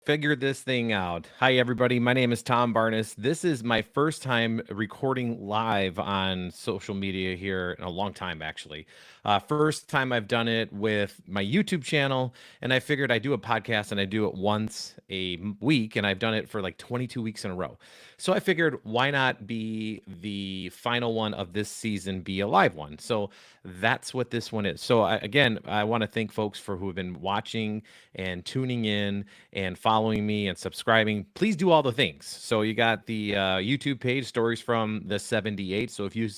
Figured this thing out. Hi, everybody. My name is Tom Barnes. This is my first time recording live on social media here in a long time, actually. First time I've done it with my YouTube channel, and I figured I do a podcast and I do it once a week, and I've done it for like 22 weeks in a row. So I figured why not be the final one of this season, be a live one? So that's what this one is. So again, I want to thank folks for who have been watching and tuning in and following me and subscribing. Please do all the things. So you got the YouTube page, Stories from the 78. So if you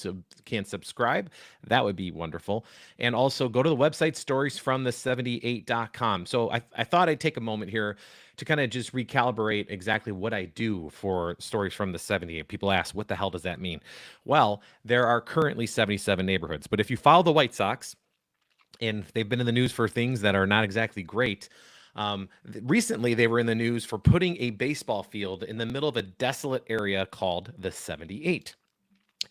can subscribe, that would be wonderful. And also go to the website, storiesfromthe78.com. So I thought I'd take a moment here to kind of just recalibrate exactly what I do for Stories from the 78. People ask, what the hell does that mean? Well, there are currently 77 neighborhoods, but if you follow the White Sox, and they've been in the news for things that are not exactly great. Recently, they were in the news for putting a baseball field in the middle of a desolate area called the 78.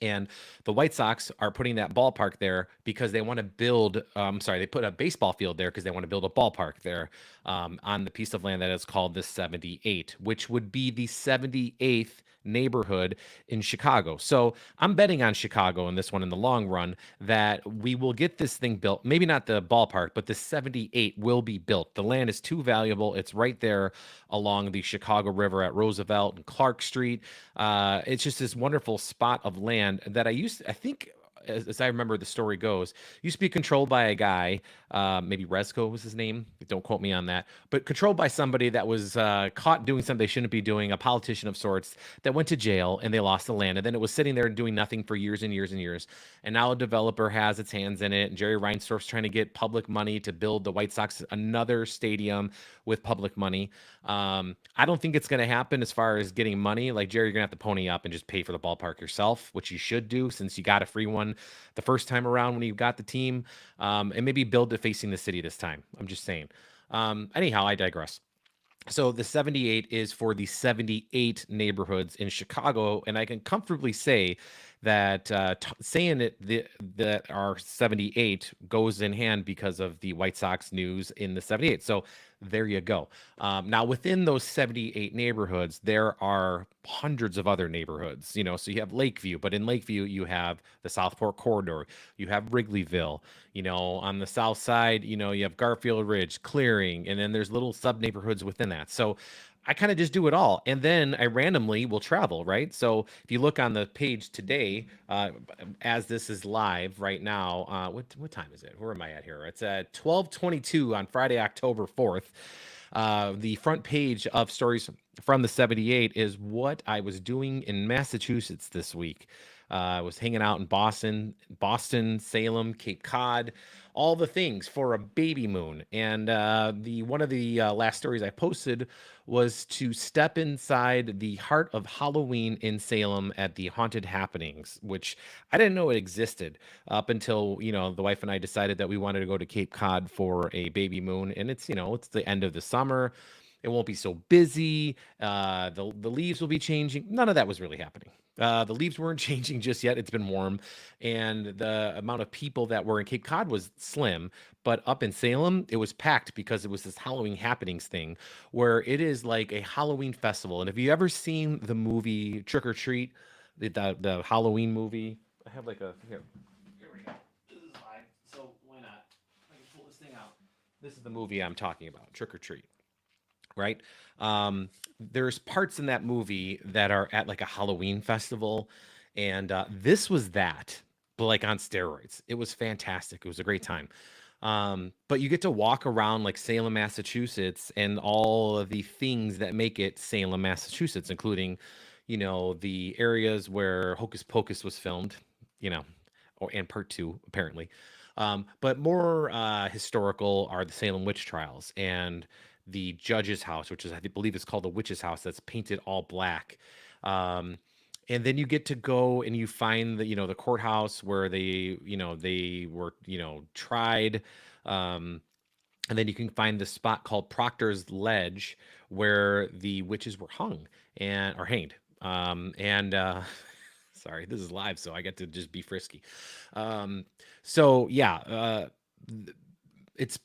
And the White Sox are putting that ballpark there because they want to build. Sorry, they put a baseball field there because they want to build a ballpark there on the piece of land that is called the 78, which would be the 78th neighborhood in Chicago. So I'm betting on Chicago in this one in the long run that we will get this thing built. Maybe not the ballpark, but the 78 will be built. The land is too valuable. It's right there along the Chicago River at Roosevelt and Clark Street. It's just this wonderful spot of land that I think, as I remember the story goes, used to be controlled by a guy, maybe Resco was his name. Don't quote me on that, but controlled by somebody that was caught doing something they shouldn't be doing, a politician of sorts that went to jail and they lost the land. And then it was sitting there doing nothing for years and years and years. And now a developer has its hands in it. And Jerry Reinsdorf's trying to get public money to build the White Sox another stadium with public money. I don't think it's going to happen as far as getting money. Like Jerry, you're going to have to pony up and just pay for the ballpark yourself, which you should do since you got a free one the first time around when you got the team, and maybe build it facing the city this time. I'm just saying. Anyhow, I digress. So the 78 is for the 78 neighborhoods in Chicago, and I can comfortably say that saying that our 78 goes in hand because of the White Sox news in the 78. So there you go. Now within those 78 neighborhoods, there are hundreds of other neighborhoods. So you have Lakeview, but in Lakeview you have the Southport Corridor, you have Wrigleyville. On the south side, you have Garfield Ridge, Clearing, and then there's little sub neighborhoods within that. So I kind of just do it all. And then I randomly will travel, right? So if you look on the page today, as this is live right now, what time is it? Where am I at here? It's at 12:22 on Friday, October 4th. The front page of Stories from the 78 is what I was doing in Massachusetts this week. I was hanging out in Boston, Salem, Cape Cod, all the things for a baby moon. And the one of the last stories I posted was to step inside the heart of Halloween in Salem at the Haunted Happenings, which I didn't know it existed up until the wife and I decided that we wanted to go to Cape Cod for a baby moon. And it's the end of the summer. It won't be so busy. The leaves will be changing. None of that was really happening. The leaves weren't changing just yet. It's been warm, and the amount of people that were in Cape Cod was slim. But up in Salem, it was packed because it was this Halloween happenings thing, where it is like a Halloween festival. And have you ever seen the movie Trick or Treat, the Halloween movie? I have like a here. Here we go. This is live, so why not? I can pull this thing out. This is the movie I'm talking about, Trick or Treat, right? There's parts in that movie that are at like a Halloween festival, and this was that, but like on steroids. It was fantastic. It was a great time. But you get to walk around like Salem, Massachusetts, and all of the things that make it Salem, Massachusetts, including, the areas where Hocus Pocus was filmed, you know, and part two, apparently. But more historical are the Salem witch trials and the judge's house, which is, I believe, it's called the witch's house, that's painted all black. Um, and then you get to go and you find the courthouse where they were tried. Um, and then you can find the spot called Proctor's Ledge where the witches were hung and or hanged. And sorry, this is live, so I get to just be frisky. Um, so yeah, it's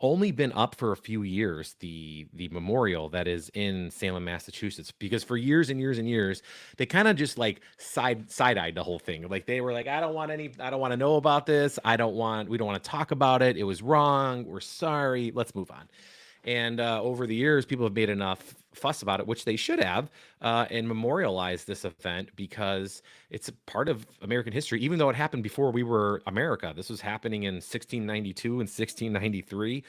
only been up for a few years, the memorial that is in Salem, Massachusetts, because for years and years and years they kind of just like side-eyed the whole thing. Like they were like, I don't want to know about this. We don't want to talk about it. It was wrong. We're sorry. Let's move on. And over the years, people have made enough fuss about it, which they should have, and memorialized this event because it's a part of American history, even though it happened before we were America. This was happening in 1692 and 1693.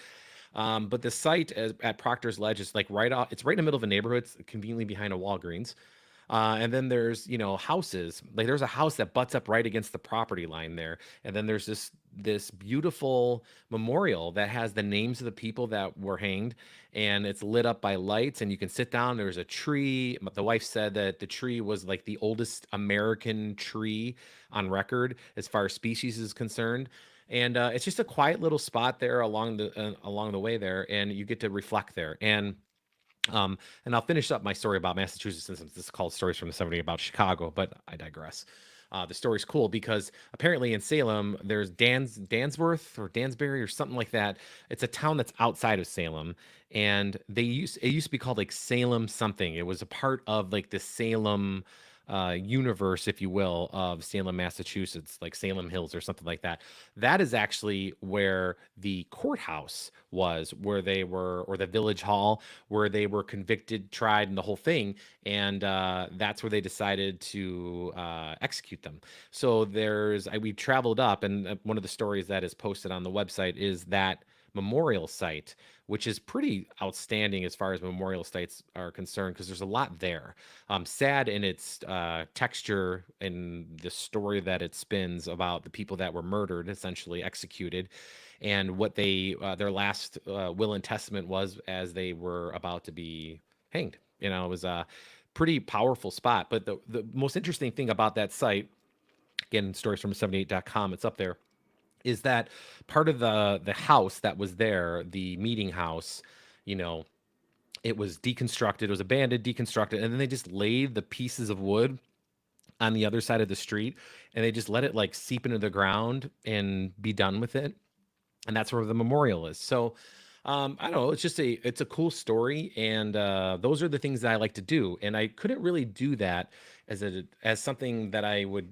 But the site at Proctor's Ledge is like right off, it's right in the middle of a neighborhood, it's conveniently behind a Walgreens. And then there's, houses. Like there's a house that butts up right against the property line there. And then there's this beautiful memorial that has the names of the people that were hanged, and it's lit up by lights, and you can sit down. There's a tree. The wife said that the tree was like the oldest American tree on record as far as species is concerned. And it's just a quiet little spot there along the way there, and you get to reflect there. And I'll finish up my story about Massachusetts since this is called Stories from the 70s about Chicago, but I digress. The story's cool because apparently in Salem, there's Dansworth or Dansbury or something like that. It's a town that's outside of Salem, and it used to be called like Salem something. It was a part of like the Salem universe, if you will, of Salem, Massachusetts, like Salem Hills or something like that. That is actually where the courthouse was, where they were, or the village hall, where they were convicted, tried, and the whole thing. And that's where they decided to execute them. So we traveled up, and one of the stories that is posted on the website is that memorial site, which is pretty outstanding as far as memorial sites are concerned, because there's a lot there. Sad in its texture and the story that it spins about the people that were murdered, essentially executed, and what their last will and testament was as they were about to be hanged. It was a pretty powerful spot. But the most interesting thing about that site, again, stories from 78.com, it's up there, is that part of the house that was there, the meeting house, you know, it was deconstructed, it was abandoned, deconstructed, and then they just laid the pieces of wood on the other side of the street, and they just let it like seep into the ground and be done with it. And that's where the memorial is. So I don't know. It's a cool story, and those are the things that I like to do. And I couldn't really do that as something that I would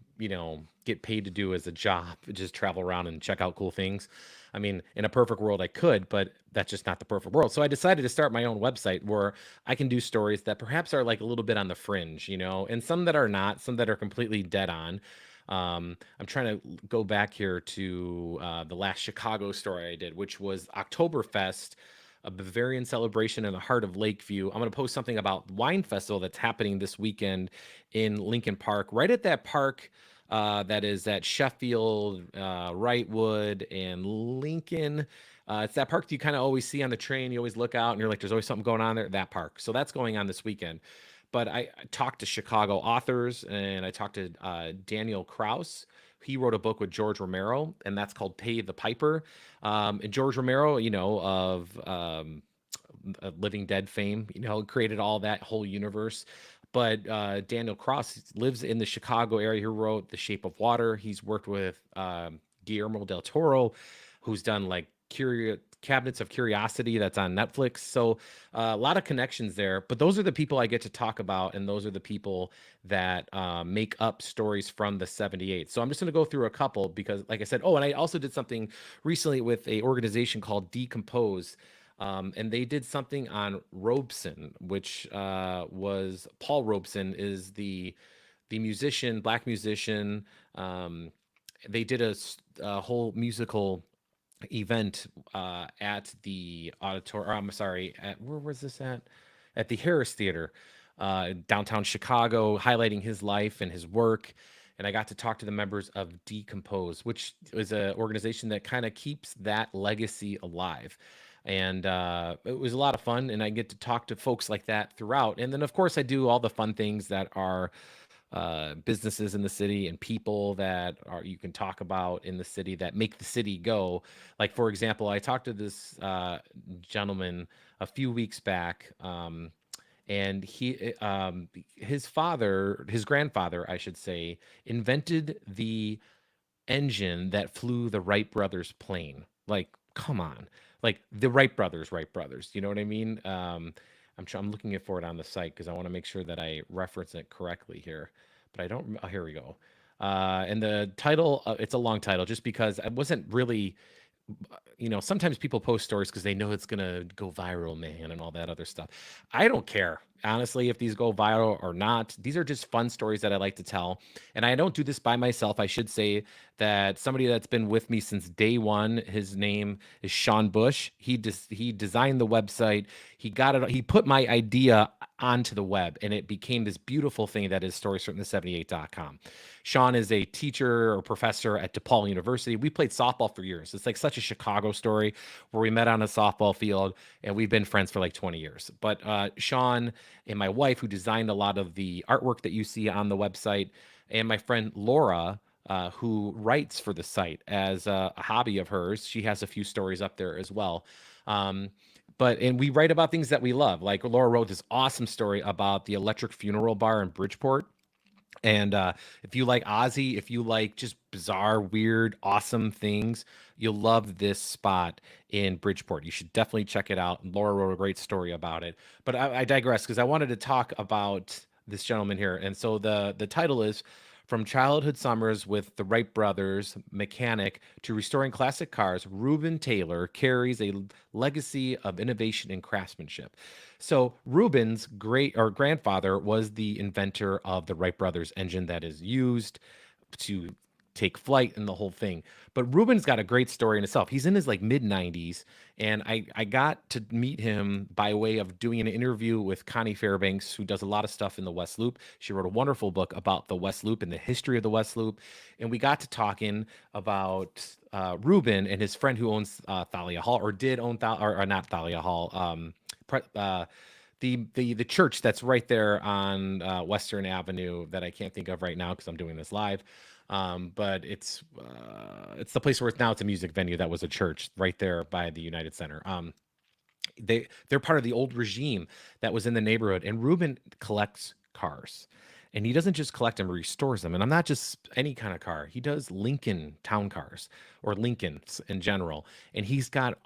get paid to do as a job, just travel around and check out cool things. I mean, in a perfect world, I could, but that's just not the perfect world. So I decided to start my own website where I can do stories that perhaps are like a little bit on the fringe, and some that are not, some that are completely dead on. I'm trying to go back here to the last Chicago story I did, which was Oktoberfest, a Bavarian celebration in the heart of Lakeview. I'm going to post something about Wine Festival that's happening this weekend in Lincoln Park, right at that park that is at Sheffield, Wrightwood, and Lincoln. It's that park that you kind of always see on the train. You always look out and you're like, there's always something going on there, that park. So that's going on this weekend. But I talked to Chicago authors, and I talked to Daniel Kraus. He wrote a book with George Romero, and that's called Pay the Piper. And George Romero, of Living Dead fame, created all that whole universe. But Daniel Kraus lives in the Chicago area. He wrote The Shape of Water. He's worked with Guillermo del Toro, who's done like Cabinets of Curiosity that's on Netflix. So a lot of connections there. But those are the people I get to talk about, and those are the people that make up stories from the 78. So I'm just going to go through a couple because, like I said, and I also did something recently with a organization called Decompose. And they did something on Robeson, which was Paul Robeson is the musician, black musician. They did a whole musical event at the auditorium. I'm sorry, where was this at? At the Harris Theater, downtown Chicago, highlighting his life and his work. And I got to talk to the members of Decompose, which is an organization that kind of keeps that legacy alive. And it was a lot of fun, and I get to talk to folks like that throughout. And then, of course, I do all the fun things that are businesses in the city and people that you can talk about in the city that make the city go. Like, for example, I talked to this gentleman a few weeks back, and his grandfather, I should say, invented the engine that flew the Wright brothers plane. Like, come on. like the Wright brothers. You know what I mean? I'm looking for it on the site because I want to make sure that I reference it correctly here, but I don't. Oh, here we go. And the title, it's a long title, just because I wasn't really, sometimes people post stories because they know it's gonna go viral, man, and all that other stuff. I don't care, honestly, if these go viral or not. These are just fun stories that I like to tell. And I don't do this by myself. I should say that somebody that's been with me since day one, his name is Sean Bush. He designed the website. He put my idea onto the web, and it became this beautiful thing that is storiesfromthe78.com. Sean is a teacher or professor at DePaul University. We played softball for years. It's like such a Chicago story where we met on a softball field and we've been friends for like 20 years. But Sean and my wife, who designed a lot of the artwork that you see on the website, and my friend Laura, who writes for the site as a hobby of hers. She has a few stories up there as well. And we write about things that we love. Like Laura wrote this awesome story about the Electric Funeral Bar in Bridgeport. And if you like Ozzy, if you like just bizarre, weird, awesome things, you'll love this spot in Bridgeport. You should definitely check it out. Laura wrote a great story about it. But I digress because I wanted to talk about this gentleman here. And so the title is From Childhood Summers with the Wright Brothers Mechanic to Restoring Classic Cars, Reuben Taylor carries a legacy of innovation and craftsmanship. So Reuben's great or grandfather was the inventor of the Wright brothers engine that is used to take flight and the whole thing. But Reuben's got a great story in itself. He's in his like mid 90s, and I got to meet him by way of doing an interview with Connie Fairbanks, who does a lot of stuff in the West Loop. She wrote a wonderful book about the West Loop and the history of the West Loop, and we got to talking about Reuben and his friend who owns Thalia Hall, or did own or not Thalia Hall. The church that's right there on Western Avenue that I can't think of right now because I'm doing this live. But it's the place where now it's a music venue that was a church right there by the United Center. They're part of the old regime that was in the neighborhood, and Reuben collects cars. And he doesn't just collect them, he restores them. And I'm not just any kind of car. He does Lincoln town cars or Lincolns in general. And he's got,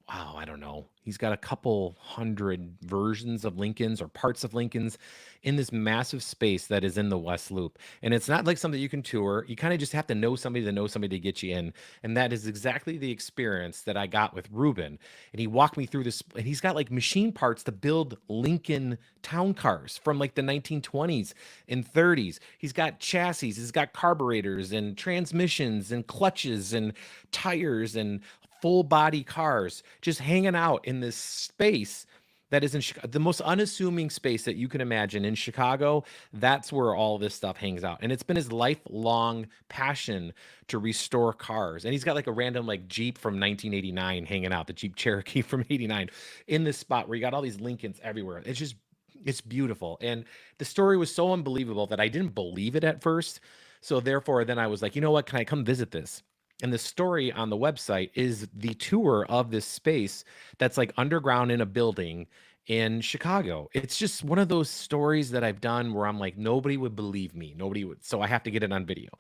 wow, I don't know. He's got a couple hundred versions of Lincolns or parts of Lincolns in this massive space that is in the West Loop. And it's not like something you can tour. You kind of just have to know somebody to get you in. And that is exactly the experience that I got with Reuben. And he walked me through this, and he's got like machine parts to build Lincoln town cars from like the 1920s and 30s. He's got chassis, he's got carburetors and transmissions and clutches and tires and full body cars just hanging out in this space that is in the most unassuming space that you can imagine in Chicago. That's where all this stuff hangs out. And it's been his lifelong passion to restore cars. And he's got like a random like Jeep from 1989 hanging out, the Jeep Cherokee from 89 in this spot where you got all these Lincolns everywhere. It's beautiful. And the story was so unbelievable that I didn't believe it at first. So therefore, then I was like, you know what? Can I come visit this? And the story on the website is the tour of this space that's like underground in a building in Chicago. It's just one of those stories that I've done where I'm like, nobody would believe me. Nobody would. So I have to get it on video.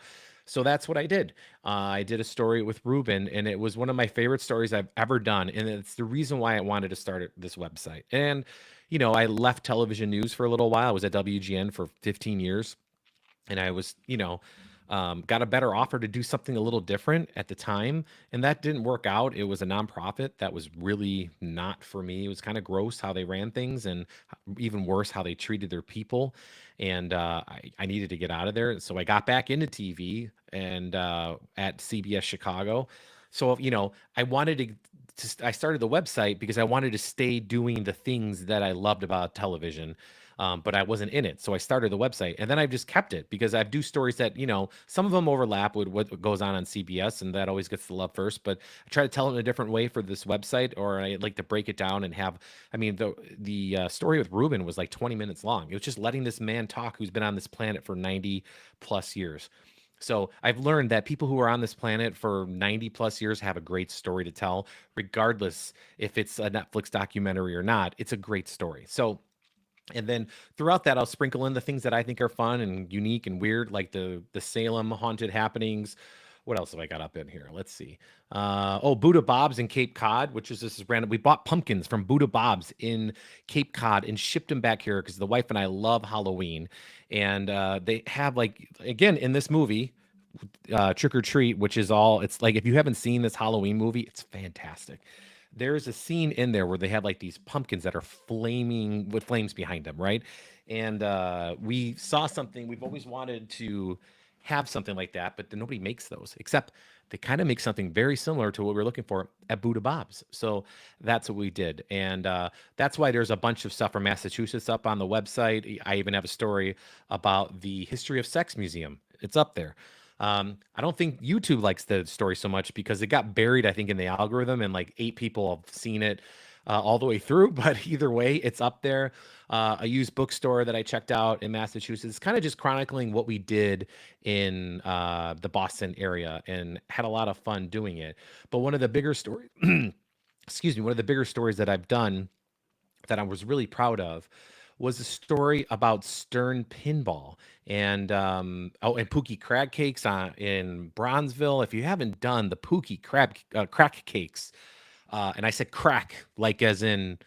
So that's what I did. I did a story with Reuben, and it was one of my favorite stories I've ever done. And it's the reason why I wanted to start this website. And, I left television news for a little while. I was at WGN for 15 years. And I was, got a better offer to do something a little different at the time, and that didn't work out. It was a nonprofit that was really not for me. It was kind of gross how they ran things, and even worse how they treated their people. And I needed to get out of there, so I got back into TV and at CBS Chicago. So I wanted I started the website because I wanted to stay doing the things that I loved about television. But I wasn't in it. So I started the website, and then I've just kept it because I do stories that, some of them overlap with what goes on CBS, and that always gets the love first. But I try to tell it in a different way for this website, or I like to break it down and have, the story with Reuben was like 20 minutes long. It was just letting this man talk who's been on this planet for 90 plus years. So I've learned that people who are on this planet for 90 plus years have a great story to tell, regardless if it's a Netflix documentary or not. It's a great story. So, and then throughout that, I'll sprinkle in the things that I think are fun and unique and weird, like the Salem haunted happenings, What else have I got up in here? Let's see. Oh, Buddha Bob's in Cape Cod, which is this is random. We bought pumpkins from Buddha Bob's in Cape Cod and shipped them back here because the wife and I love Halloween, and they have like again in this movie, Trick or Treat, which is all. It's like if you haven't seen this Halloween movie, it's fantastic. There's a scene in there where they have like these pumpkins that are flaming with flames behind them, right? And we saw something. We've always wanted to have something like that, but then nobody makes those except they kind of make something very similar to what we're looking for at Buddha Bob's. So that's what we did. And that's why there's a bunch of stuff from Massachusetts up on the website. I even have a story about the History of Sex Museum. It's up there. I don't think YouTube likes the story so much because it got buried, I think, in the algorithm, and like 8 people have seen it all the way through. But either way, it's up there. A used bookstore that I checked out in Massachusetts, kind of just chronicling what we did in the Boston area, and had a lot of fun doing it. But one of the bigger stories, excuse me, one of the bigger stories that I've done that I was really proud of was a story about Stern Pinball and and Pookie Crab Cakes in Bronzeville. If you haven't done the Pookie Crab Crack Cakes, and I said crack like as in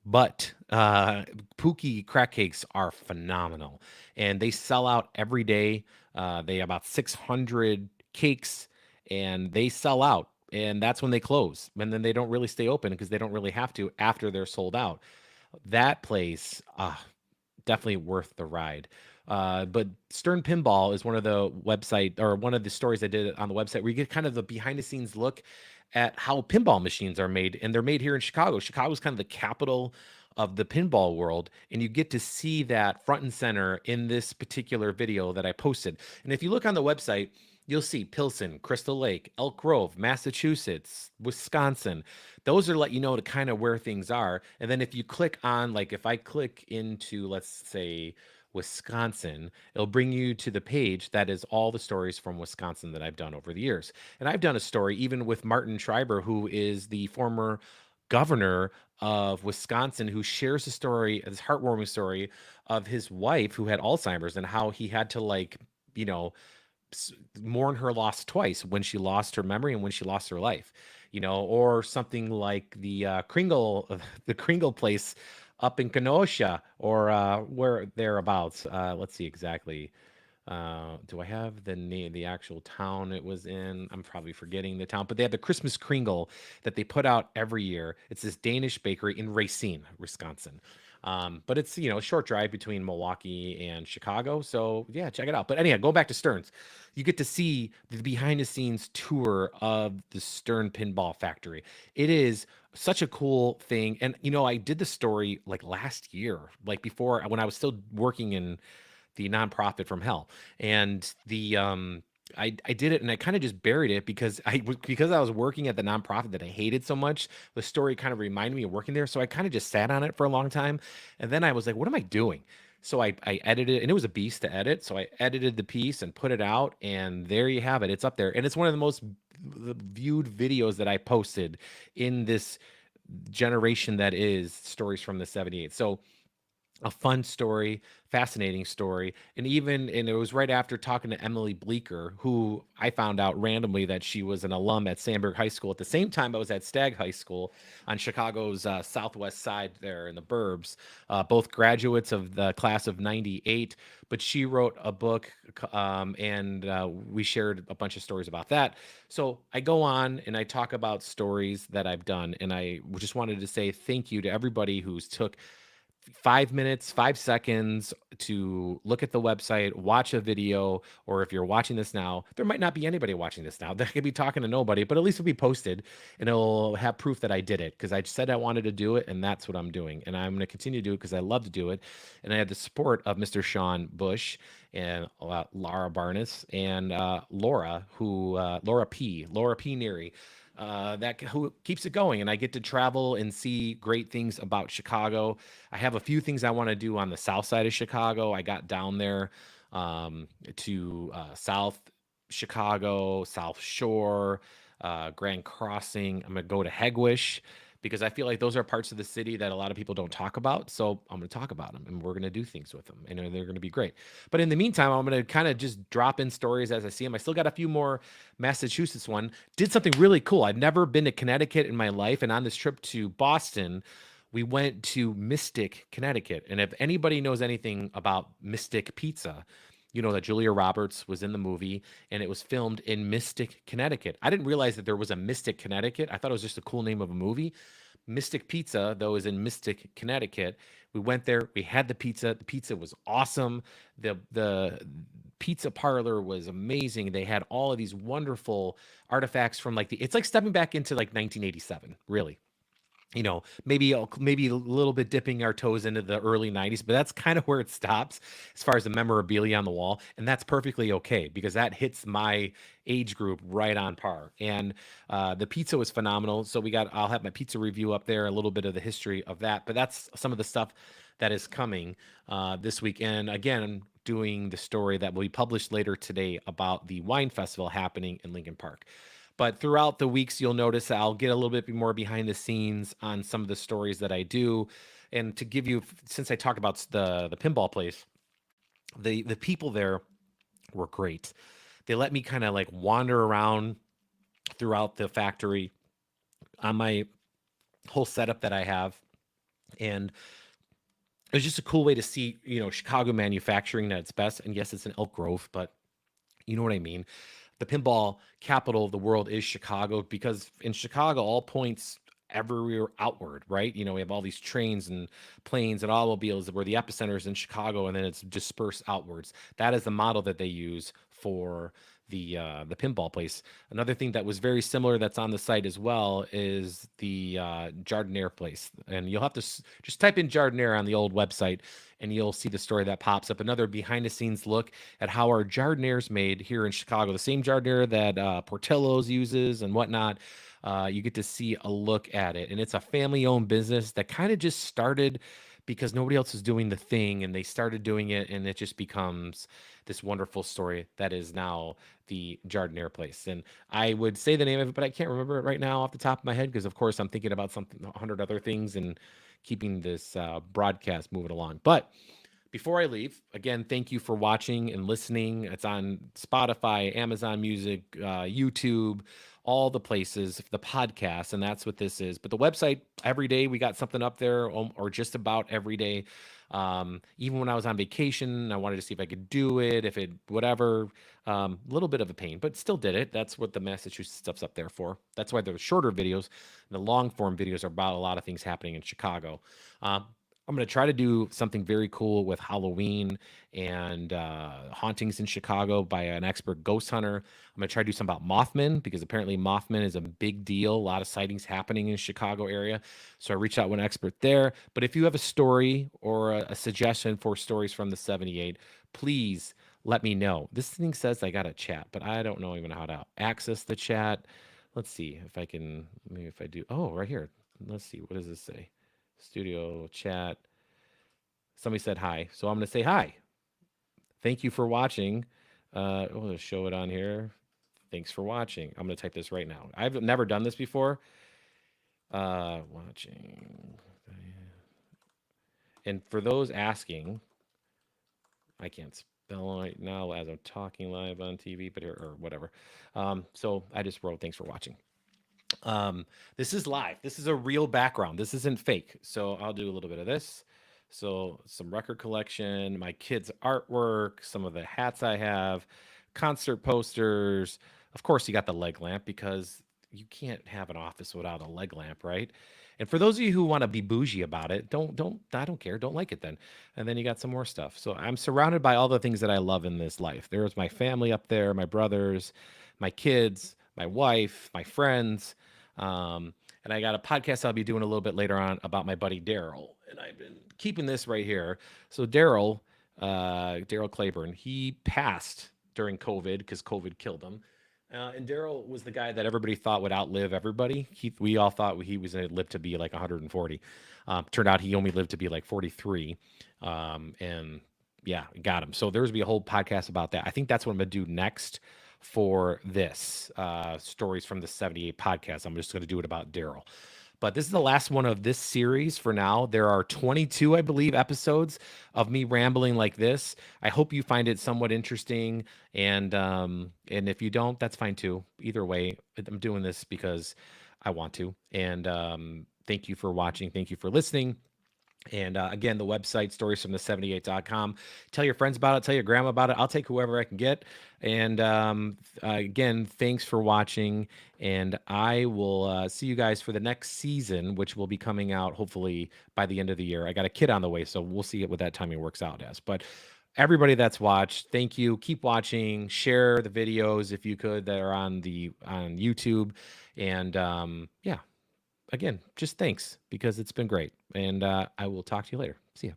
but Pookie Crack Cakes are phenomenal, and they sell out every day. They have about 600 cakes, and they sell out, and that's when they close. And then they don't really stay open because they don't really have to after they're sold out. That place, definitely worth the ride. But Stern Pinball is one of the website or one of the stories I did on the website where you get kind of the behind the scenes look at how pinball machines are made, and they're made here in Chicago. Chicago's kind of the capital of the pinball world, and you get to see that front and center in this particular video that I posted. And if you look on the website, you'll see Pilsen, Crystal Lake, Elk Grove, Massachusetts, Wisconsin. Those are let you know to kind of where things are. And then if you click on, like if I click into, let's say, Wisconsin, it'll bring you to the page that is all the stories from Wisconsin that I've done over the years. And I've done a story even with Martin Schreiber, who is the former governor of Wisconsin, who shares a story, this heartwarming story of his wife who had Alzheimer's and how he had to like, you know, mourn her loss twice, when she lost her memory and when she lost her life, or something like the Kringle, the Kringle place up in Kenosha, or where thereabouts. Let's see exactly. Do I have the name, the actual town it was in? I'm probably forgetting the town, but they have the Christmas Kringle that they put out every year. It's this Danish bakery in Racine, Wisconsin. But it's a short drive between Milwaukee and Chicago. So yeah, check it out. But anyhow, go back to Stearns. You get to see the behind the scenes tour of the Stern Pinball Factory. It is such a cool thing. And I did the story like last year, like before when I was still working in the nonprofit from hell. And I did it, and I kind of just buried it because I was working at the nonprofit that I hated so much. The story kind of reminded me of working there, so I kind of just sat on it for a long time, and then I was like, "What am I doing?" So I edited, and it was a beast to edit. So I edited the piece and put it out, and there you have it. It's up there, and it's one of the most viewed videos that I posted in this generation that is stories from the 78. So a fun story, fascinating story. And it was right after talking to Emily Bleeker, who I found out randomly that she was an alum at Sandburg High School. At the same time, I was at Stagg High School on Chicago's southwest side there in the burbs, both graduates of the class of 98. But she wrote a book, and we shared a bunch of stories about that. So I go on and I talk about stories that I've done. And I just wanted to say thank you to everybody who's took 5 minutes, 5 seconds to look at the website, watch a video, or if you're watching this now, there might not be anybody watching this now. They could be talking to nobody, but at least it'll be posted and it'll have proof that I did it because I said I wanted to do it, and that's what I'm doing. And I'm going to continue to do it because I love to do it. And I had the support of Mr. Sean Bush and Laura Barnes and Laura P. Neary, that who keeps it going, and I get to travel and see great things about Chicago. I have a few things I want to do on the south side of Chicago. I got down there to South Chicago, South Shore, Grand Crossing. I'm gonna go to Hegwish because I feel like those are parts of the city that a lot of people don't talk about. So I'm going to talk about them, and we're going to do things with them, and they're going to be great. But in the meantime, I'm going to kind of just drop in stories as I see them. I still got a few more. Massachusetts one did something really cool. I've never been to Connecticut in my life, and on this trip to Boston, we went to Mystic, Connecticut. And if anybody knows anything about Mystic Pizza, you know that Julia Roberts was in the movie, and it was filmed in Mystic, Connecticut. I didn't realize that there was a Mystic, Connecticut. I thought it was just a cool name of a movie. Mystic Pizza, though, is in Mystic, Connecticut. We went there. We had the pizza. The pizza was awesome. The pizza parlor was amazing. They had all of these wonderful artifacts from like it's like stepping back into like 1987, really. Maybe a little bit dipping our toes into the early 90s, but that's kind of where it stops as far as the memorabilia on the wall, and that's perfectly okay because that hits my age group right on par. And the pizza was phenomenal. So I'll have my pizza review up there, a little bit of the history of that, but that's some of the stuff that is coming this week. And again, I'm doing the story that will be published later today about the wine festival happening in Lincoln Park. But throughout the weeks, you'll notice I'll get a little bit more behind the scenes on some of the stories that I do. And to give you, since I talk about the pinball place, the people there were great. They let me kind of like wander around throughout the factory on my whole setup that I have. And it was just a cool way to see, Chicago manufacturing at its best. And yes, it's in Elk Grove, but you know what I mean? The pinball capital of the world is Chicago, because in Chicago, all points everywhere outward, right? We have all these trains and planes and automobiles where the epicenter is in Chicago, and then it's dispersed outwards. That is the model that they use for the pinball place. Another thing that was very similar that's on the site as well is the Jardiniere place, and you'll have to just type in Jardiniere on the old website, and you'll see the story that pops up. Another behind the scenes look at how our Jardiniere made here in Chicago, the same Jardiniere that Portillo's uses and whatnot. You get to see a look at it, and it's a family-owned business that kind of just started because nobody else is doing the thing, and they started doing it, and it just becomes this wonderful story that is now the Jardiniere place. And I would say the name of it, but I can't remember it right now off the top of my head because, of course, I'm thinking about 100 other things and keeping this broadcast moving along. But before I leave, again, thank you for watching and listening. It's on Spotify, Amazon Music, YouTube, all the places, the podcast, and that's what this is. But the website, every day we got something up there, or just about every day. Even when I was on vacation, I wanted to see if I could do it, if it, whatever, a little bit of a pain, but still did it. That's what the Massachusetts stuff's up there for. That's why the shorter videos, the long form videos are about a lot of things happening in Chicago. I'm going to try to do something very cool with Halloween and hauntings in Chicago by an expert ghost hunter. I'm going to try to do something about Mothman, because apparently Mothman is a big deal. A lot of sightings happening in the Chicago area. So I reached out to an expert there. But if you have a story or a suggestion for stories from the 78, please let me know. This thing says I got a chat, but I don't know even how to access the chat. Let's see if I can, maybe if I do. Oh, right here. Let's see. What does this say? Studio chat. Somebody said hi, so I'm going to say hi. Thank you for watching. I'll show it on here. Thanks for watching. I'm going to type this right now. I've never done this before. Watching. And for those asking, I can't spell right now as I'm talking live on TV, but or whatever. So I just wrote thanks for watching. This is live. This is a real background. This isn't fake. So I'll do a little bit of this. So some record collection, my kids' artwork, some of the hats I have, concert posters. Of course, you got the leg lamp, because you can't have an office without a leg lamp, right? And for those of you who want to be bougie about it, I don't care. Don't like it then. And then you got some more stuff. So I'm surrounded by all the things that I love in this life. There's my family up there, my brothers, my kids, my wife, my friends. And I got a podcast I'll be doing a little bit later on about my buddy Daryl. And I've been keeping this right here. So Daryl Claiborne, he passed during COVID because COVID killed him. And Daryl was the guy that everybody thought would outlive everybody. We all thought he was going to live to be like 140. Turned out he only lived to be like 43. And yeah, got him. So there's be a whole podcast about that. I think that's what I'm going to do next for this Stories from the 78 podcast. I'm just going to do it about Daryl. But this is the last one of this series for now. There are 22, I believe, episodes of me rambling like this. I hope you find it somewhat interesting, and if you don't, that's fine too. Either way, I'm doing this because I want to. And thank you for watching. Thank you for listening. And again, the website, storiesfromthe78.com. Tell your friends about it. Tell your grandma about it. I'll take whoever I can get. And again, thanks for watching. And I will see you guys for the next season, which will be coming out hopefully by the end of the year. I got a kid on the way, so we'll see what that timing works out as. But everybody that's watched, thank you. Keep watching. Share the videos if you could that are on YouTube. And yeah. Again, just thanks because it's been great. And I will talk to you later. See ya.